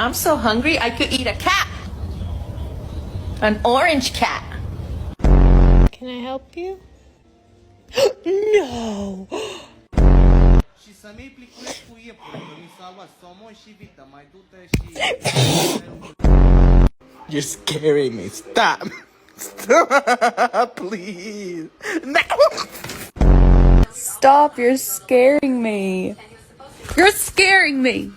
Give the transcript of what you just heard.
I'm so hungry I could eat a cat. An orange cat. Can I help you? No! Și să nu-i plicuiești cu iepure, că mi s-a luat somon și vită, mai du-te și... You're scaring me. Stop. Stop, please. No. Stop, you're scaring me. You're scaring me.